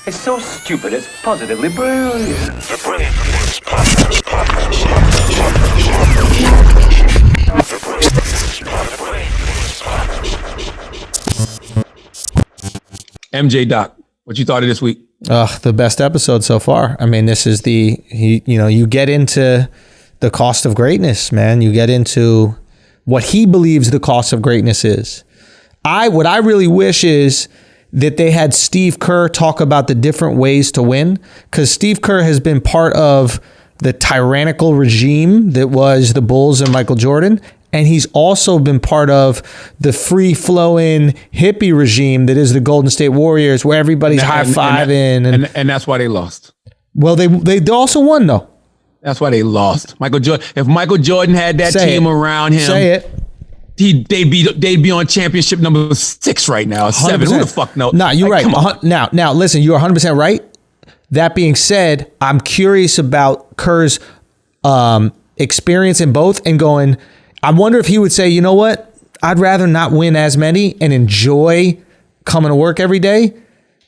It's so stupid, it's positively brilliant. The Brilliant Sports Podcast. MJ Doc, what you thought of this week? The best episode so far. I mean, this is you get into the cost of greatness, man. You get into what he believes the cost of greatness is. What I really wish is that they had Steve Kerr talk about the different ways to win, because Steve Kerr has been part of the tyrannical regime that was the Bulls and Michael Jordan. And he's also been part of the free-flowing hippie regime that is the Golden State Warriors, where everybody's high-fiving. And that's why they lost. Well, they also won, though. That's why they lost. Michael Jordan. If Michael Jordan had that team around him, they'd be on championship number 6 right now, or 7. 100%. Who the fuck knows? Nah, you're right. Now, listen, you're 100% right. That being said, I'm curious about Kerr's experience in both and going, I wonder if he would say, you know what? I'd rather not win as many and enjoy coming to work every day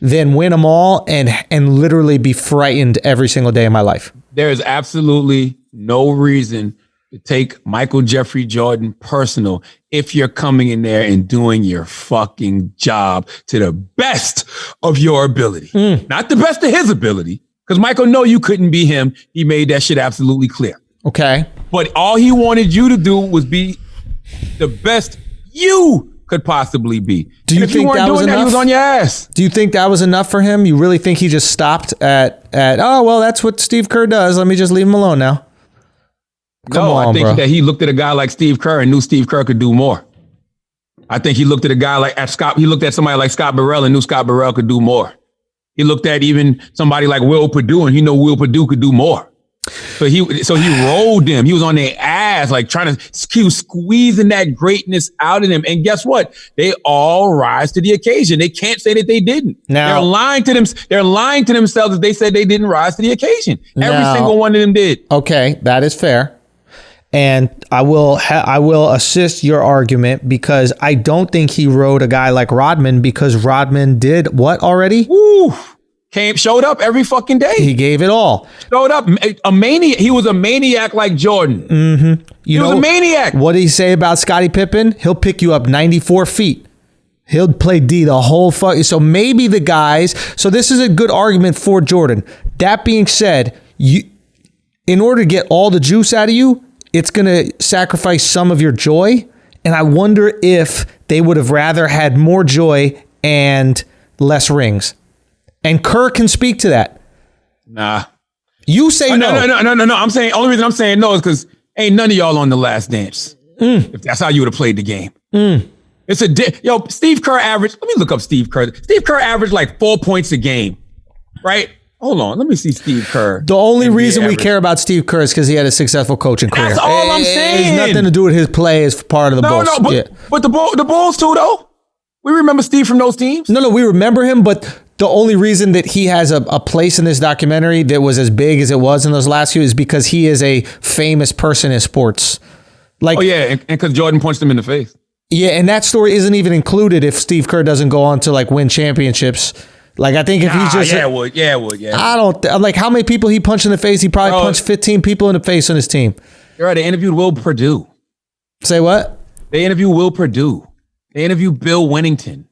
than win them all and literally be frightened every single day of my life. There is absolutely no reason to take Michael Jeffrey Jordan personal if you're coming in there and doing your fucking job to the best of your ability. Not the best of his ability, because Michael know you couldn't be him. He made that shit absolutely clear. Okay. But all he wanted you to do was be the best you could possibly be. Do you think that was enough? He was on your ass. Do you think that was enough for him? You really think he just stopped at oh, well, that's what Steve Kerr does. Let me just leave him alone now. I think that he looked at a guy like Steve Kerr and knew Steve Kerr could do more. I think he looked at a guy he looked at somebody like Scott Burrell and knew Scott Burrell could do more. He looked at even somebody like Will Perdue and he knew Will Perdue could do more. So he rolled them. He was on their ass, like he was squeezing that greatness out of them. And guess what? They all rise to the occasion. They can't say that they didn't. They're lying to them. They're lying to themselves if they said they didn't rise to the occasion. Every single one of them did. Okay, that is fair. And I will assist your argument, because I don't think he rode a guy like Rodman, because Rodman did what already? Woo! Showed up every fucking day. He gave it all. Showed up. A maniac. He was a maniac like Jordan. Mm-hmm. He was a maniac. What did he say about Scottie Pippen? He'll pick you up 94 feet. He'll play D the whole fuck. So maybe the guys. So this is a good argument for Jordan. That being said, in order to get all the juice out of you, it's going to sacrifice some of your joy. And I wonder if they would have rather had more joy and less rings. And Kerr can speak to that. Nah. You say no. No. I'm saying, only reason I'm saying no is because ain't none of y'all on The Last Dance. If that's how you would have played the game. It's Steve Kerr averaged, let me look up Steve Kerr. Steve Kerr averaged like 4 points a game, right? Hold on, let me see Steve Kerr. The only reason we care about Steve Kerr is because he had a successful coaching career. That's all I'm saying. It has nothing to do with his play as part of the Bulls. But the Bulls too, though. We remember Steve from those teams. No, we remember him, but the only reason that he has a place in this documentary that was as big as it was in those last few is because he is a famous person in sports. Like, and because Jordan punched him in the face. Yeah, and that story isn't even included if Steve Kerr doesn't go on to like win championships. Like, I think if he's just... Yeah, it would. I don't... like, how many people he punched in the face? He probably punched 15 people in the face on his team. You're right. They interviewed Will Perdue. Say what? They interviewed Will Perdue. They interviewed Bill Winnington.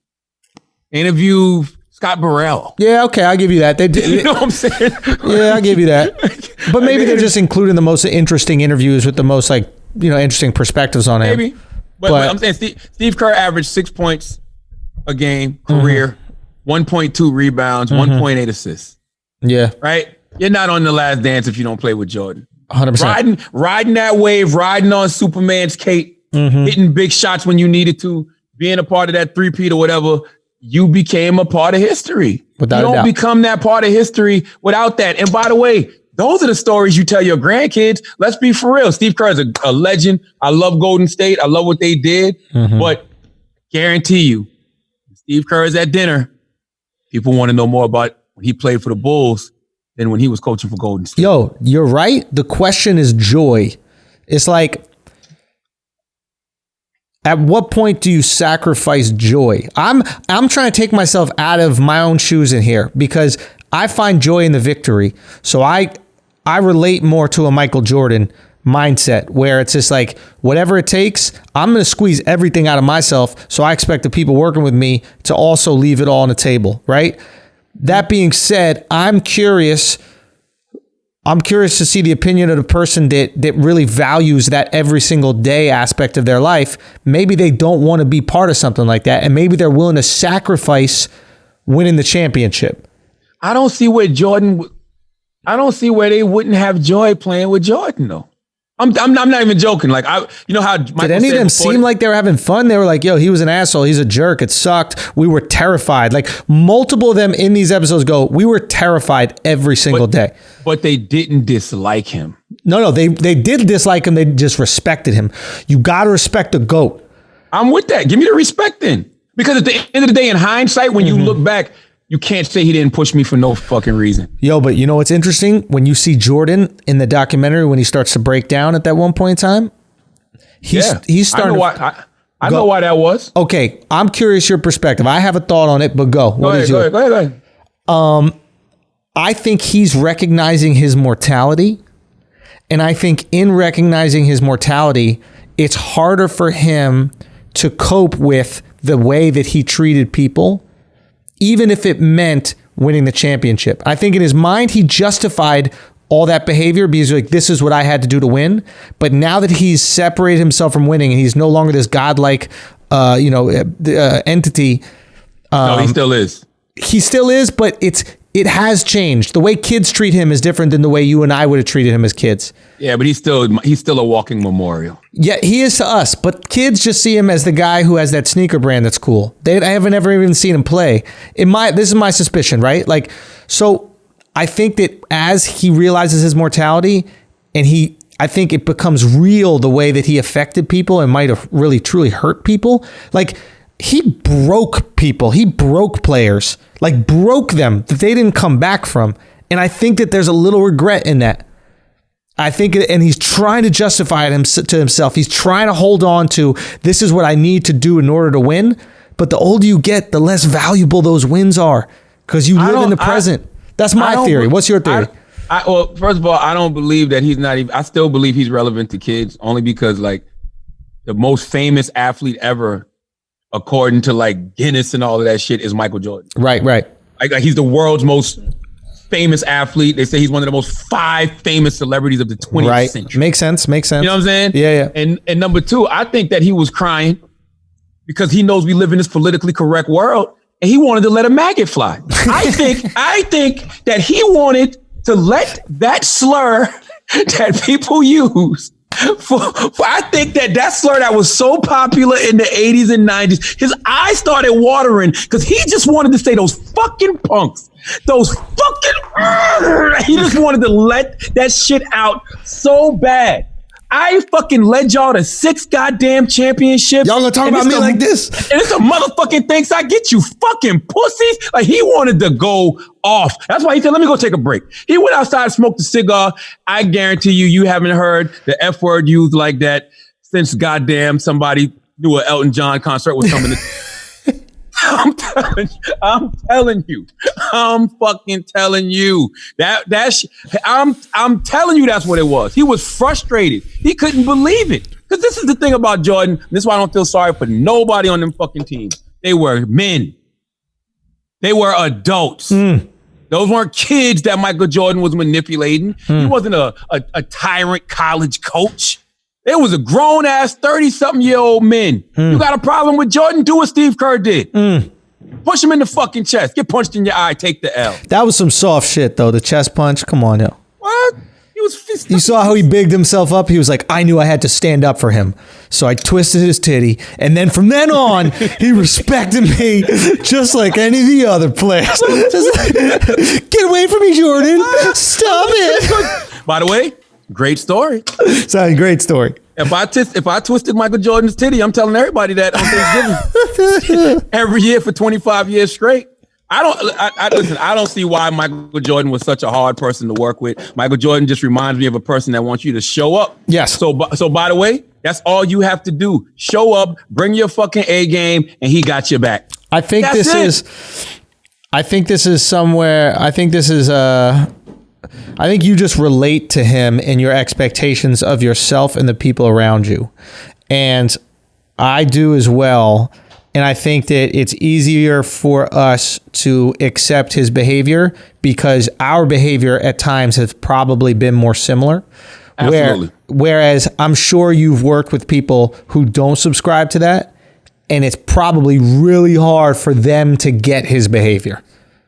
They interviewed Scott Burrell. Yeah, okay, I'll give you that. They did. You know what I'm saying? Yeah, I'll give you that. But maybe they're just including the most interesting interviews with the most, like, interesting perspectives on him. Maybe. But I'm saying Steve Kerr averaged 6 points a game, career, 1.2 rebounds, 1.8 assists. Yeah. Right? You're not on The Last Dance if you don't play with Jordan. 100%. Riding that wave, riding on Superman's cape, hitting big shots when you needed to, being a part of that three-peat or whatever, you became a part of history. Without you don't become that part of history without that. And by the way, those are the stories you tell your grandkids. Let's be for real. Steve Kerr is a legend. I love Golden State. I love what they did. But guarantee you, Steve Kerr is at dinner. People want to know more about when he played for the Bulls than when he was coaching for Golden State. Yo, you're right. The question is joy. It's like, At what point do you sacrifice joy? I'm trying to take myself out of my own shoes in here because I find joy in the victory. So I relate more to a Michael Jordan mindset where it's just like, whatever it takes, I'm going to squeeze everything out of myself. So I expect the people working with me to also leave it all on the table, right? That being said, I'm curious to see the opinion of the person that really values that every single day aspect of their life. Maybe they don't want to be part of something like that, and maybe they're willing to sacrifice winning the championship. I don't see where they wouldn't have joy playing with Jordan, though. I'm not even joking. Like, you know how Michael did any of them seem like they were having fun? They were like, yo, he was an asshole. He's a jerk. It sucked. We were terrified. Like, multiple of them in these episodes go, we were terrified every single day. But they didn't dislike him. No, they did dislike him. They just respected him. You got to respect the GOAT. I'm with that. Give me the respect then. Because at the end of the day, in hindsight, when you look back, you can't say he didn't push me for no fucking reason. Yo, but you know what's interesting? When you see Jordan in the documentary, when he starts to break down at that one point in time, he's starting. I know why that was. Okay, I'm curious your perspective. I have a thought on it, but go. Go ahead. I think he's recognizing his mortality. And I think in recognizing his mortality, it's harder for him to cope with the way that he treated people, even if it meant winning the championship. I think in his mind, he justified all that behavior because like, this is what I had to do to win. But now that he's separated himself from winning and he's no longer this godlike, entity. No, he still is. He still is, but it has changed. The way kids treat him is different than the way you and I would have treated him as kids. Yeah, but he's still a walking memorial. Yeah, he is to us, but kids just see him as the guy who has that sneaker brand that's cool. I haven't ever even seen him play. This is my suspicion, right? Like, so I think that as he realizes his mortality, and I think it becomes real the way that he affected people and might have really truly hurt people. Like, he broke people. He broke players, like broke them that they didn't come back from. And I think that there's a little regret in that. I think, and he's trying to justify it to himself. He's trying to hold on to, this is what I need to do in order to win. But the older you get, the less valuable those wins are because you live in the present. That's my theory. What's your theory? Well, first of all, I don't believe that he's not even, I still believe he's relevant to kids only because like the most famous athlete ever, according to like Guinness and all of that shit, is Michael Jordan. Right. Like he's the world's most famous athlete. They say he's one of the most 5 famous celebrities of the 20th century. Makes sense. You know what I'm saying? Yeah. And number 2, I think that he was crying because he knows we live in this politically correct world and he wanted to let a maggot fly. I think that he wanted to let that slur that people use I think that slur that was so popular in the 80s and 90s, his eyes started watering because he just wanted to say those fucking punks. Those fucking... He just wanted to let that shit out so bad. I fucking led y'all to 6 goddamn championships. Y'all gonna talk about me like this? And it's a motherfucking thanks I get you fucking pussies. Like he wanted to go off. That's why he said, let me go take a break. He went outside, smoked a cigar. I guarantee you haven't heard the F word used like that since goddamn somebody knew an Elton John concert was coming. I'm telling you. I'm fucking telling you. I'm telling you that's what it was. He was frustrated. He couldn't believe it. Because this is the thing about Jordan. This is why I don't feel sorry for nobody on them fucking teams. They were men. They were adults. Those weren't kids that Michael Jordan was manipulating. He wasn't a tyrant college coach. It was a grown-ass 30-something-year-old men. You got a problem with Jordan? Do what Steve Kerr did. Push him in the fucking chest. Get punched in your eye. Take the L. That was some soft shit, though. The chest punch. Come on, yo. What? You saw how he bigged himself up? He was like, I knew I had to stand up for him. So I twisted his titty. And then from then on, he respected me just like any of the other players. Get away from me, Jordan. Stop it. By the way, great story. Sorry, great story. If I twisted Michael Jordan's titty, I'm telling everybody that on Thanksgiving every year for 25 years straight. Listen, I don't see why Michael Jordan was such a hard person to work with. Michael Jordan just reminds me of a person that wants you to show up. Yes. So by the way, that's all you have to do. Show up, bring your fucking A game, and he got your back. I think you just relate to him and your expectations of yourself and the people around you. And I do as well. And I think that it's easier for us to accept his behavior because our behavior at times has probably been more similar. Absolutely. Whereas I'm sure you've worked with people who don't subscribe to that, and it's probably really hard for them to get his behavior.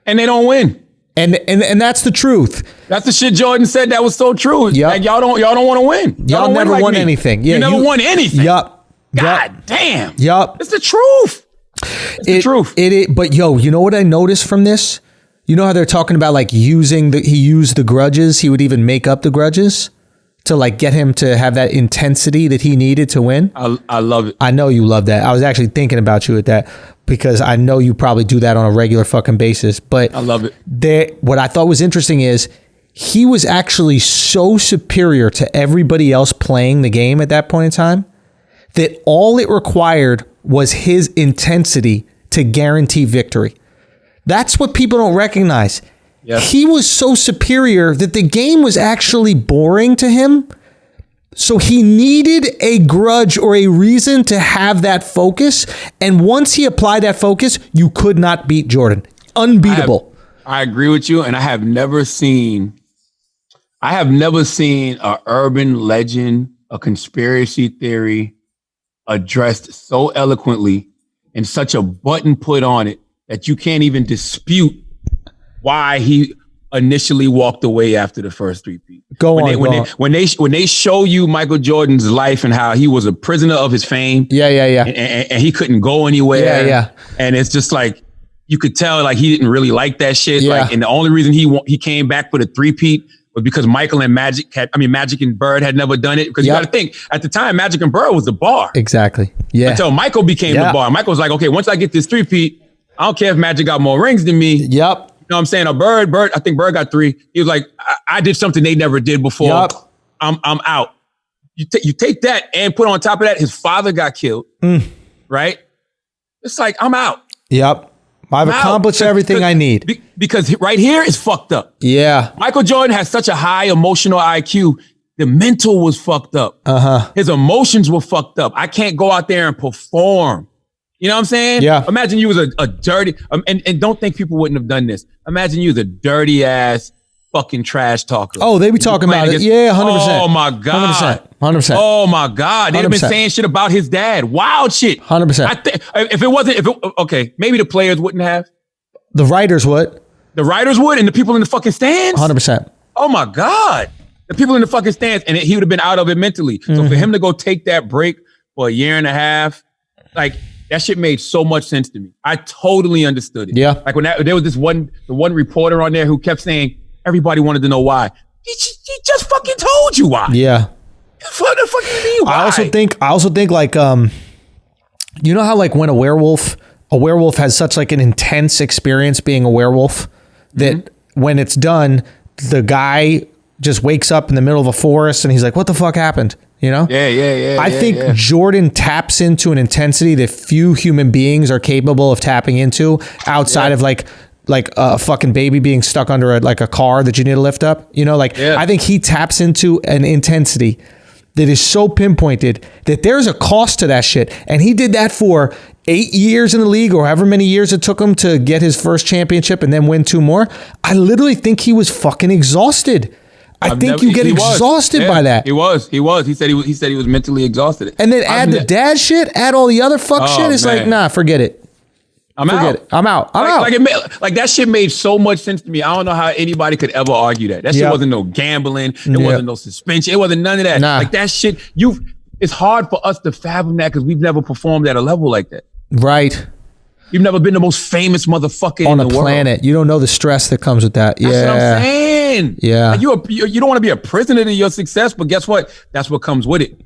And they don't win. And that's the truth. That's the shit Jordan said that was so true. Yep. Like y'all don't want to win. Y'all never won anything. Yeah, you never won anything. Yup. God damn. Yup. It's the truth. It's the truth. But yo, you know what I noticed from this? You know how they're talking about like he used the grudges. He would even make up the grudges to like get him to have that intensity that he needed to win. I love it. I know you love that. I was actually thinking about you at that because I know you probably do that on a regular fucking basis. But I love it. What I thought was interesting is he was actually so superior to everybody else playing the game at that point in time that all it required was his intensity to guarantee victory. That's what people don't recognize. Yes. He was so superior that the game was actually boring to him. So he needed a grudge or a reason to have that focus. And once he applied that focus, you could not beat Jordan. Unbeatable. I agree with you. And I have never seen a urban legend, a conspiracy theory addressed so eloquently and such a button put on it that you can't even dispute why he initially walked away after the first three-peat. When they show you Michael Jordan's life and how he was a prisoner of his fame. Yeah. And he couldn't go anywhere. Yeah. And it's just like, you could tell like he didn't really like that shit. Yeah. Like, and the only reason he came back for the three-peat was because Michael and Magic and Bird had never done it. Because you got to think, at the time, Magic and Bird was the bar. Exactly. Yeah. Until Michael became the bar. Michael was like, okay, once I get this three-peat, I don't care if Magic got more rings than me. Yep. You know what I'm saying? Bird, I think Bird got 3. He was like, I did something they never did before. Yep. I'm out. You take that and put on top of that, his father got killed. Right? It's like, I'm out. Yep. I've accomplished everything I need. Because right here is fucked up. Yeah. Michael Jordan has such a high emotional IQ. The mental was fucked up. His emotions were fucked up. I can't go out there and perform. You know what I'm saying? Yeah. Imagine you was a dirty, and don't think people wouldn't have done this. Imagine you was a dirty ass fucking trash talker. Oh, they be talking about it. Yeah, 100%. Oh my God. 100%. Oh my God. They've been saying shit about his dad. Wild shit. 100%. Okay, maybe the players wouldn't have. The writers would. The writers would, and the people in the fucking stands? 100%. Oh my God. The people in the fucking stands, and he would have been out of it mentally. So for him to go take that break for a year and a half, like, that shit made so much sense to me. I totally understood it. Yeah. Like when there was the one reporter on there who kept saying everybody wanted to know why. He just fucking told you why. Yeah. What the fuck you mean? Why? I also think like you know how like when a werewolf has such like an intense experience being a werewolf that when it's done, the guy just wakes up in the middle of a forest and he's like, what the fuck happened? You know? Yeah. I think Jordan taps into an intensity that few human beings are capable of tapping into outside of like a fucking baby being stuck under a car that you need to lift up. You know, I think he taps into an intensity that is so pinpointed that there's a cost to that shit. And he did that for 8 years in the league or however many years it took him to get his first championship and then win 2 more. I literally think he was fucking exhausted. I think you get exhausted by that. He was. He said he was mentally exhausted. And then add the dad shit, add all the other fuck shit. It's like, nah, forget it. I'm out. Like that shit made so much sense to me. I don't know how anybody could ever argue that. That shit wasn't no gambling. It wasn't no suspension. It wasn't none of that. Nah. Like that shit, it's hard for us to fathom that because we've never performed at a level like that. Right. You've never been the most famous motherfucker on in the planet. World. You don't know the stress that comes with that. That's what I'm saying. Yeah. Like you don't want to be a prisoner to your success, but guess what? That's what comes with it.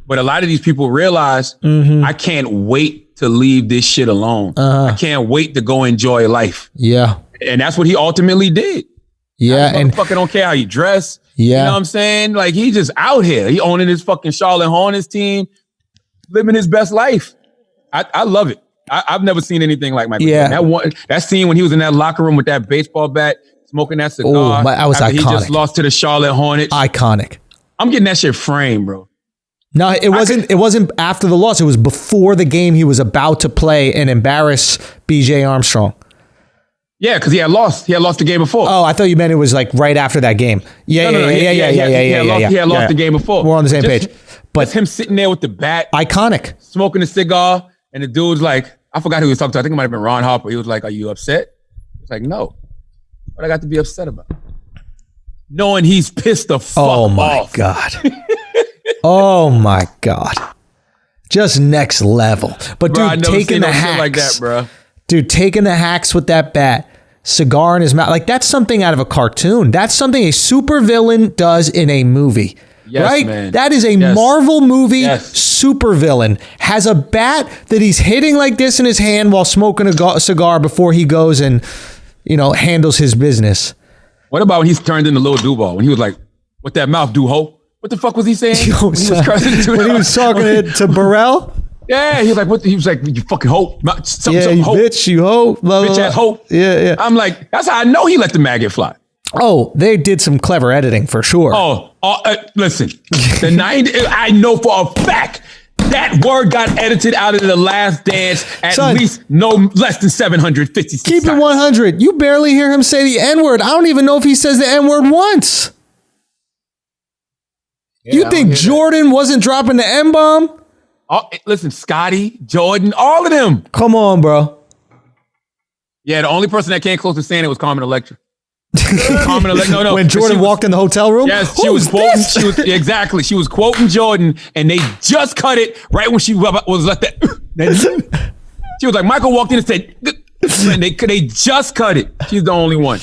But a lot of these people realize I can't wait to leave this shit alone. I can't wait to go enjoy life. Yeah. And that's what he ultimately did. Yeah. And fucking don't care how you dress. Yeah. You know what I'm saying? Like, he just out here. He owning his fucking Charlotte Hornets team, living his best life. I love it. I've never seen anything like Michael Jordan. That scene when he was in that locker room with that baseball bat, smoking that cigar. That was iconic. He just lost to the Charlotte Hornets. Iconic. I'm getting that shit framed, bro. No, it wasn't after the loss. It was before the game he was about to play and embarrass BJ Armstrong. Yeah, because he had lost. He had lost the game before. Oh, I thought you meant it was like right after that game. Yeah. He had lost the game before. We're on the same page. But him sitting there with the bat. Iconic. Smoking a cigar. And the dude's like, I forgot who he was talking to. I think it might have been Ron Harper. He was like, are you upset? It's like, no. What I got to be upset about? Knowing he's pissed the fuck off. Oh, my God. Oh, my God. Just next level. But, bro, dude, taking the hacks. Like that, bro. Dude, taking the hacks with that bat. Cigar in his mouth. Like, that's something out of a cartoon. That's something a supervillain does in a movie. Yes, right? Man. That is a Marvel movie supervillain. Has a bat that he's hitting like this in his hand while smoking a cigar before he goes and, handles his business. What about when he's turned into Lil Duval? When he was like, what that mouth do, ho? What the fuck was he saying? When he was talking to Burrell? Yeah, he was like, what? He was like, you fucking hoe. You bitch, you hoe. Bitch ass hoe. Yeah. I'm like, that's how I know he let the maggot fly. Oh, they did some clever editing for sure. Listen, I know for a fact that word got edited out of The Last Dance at least no less than 756 Keep times. it 100. You barely hear him say the N-word. I don't even know if he says the N-word once. Yeah, you think Jordan wasn't dropping the N-bomb? Listen, Scotty, Jordan, all of them. Come on, bro. Yeah, the only person that came close to saying it was Carmen Electra. No. When Jordan walked in the hotel room? Yes, she was quoting. Exactly. She was quoting Jordan, and they just cut it right when she was let that. She was like, Michael walked in and said, and they just cut it. She's the only one.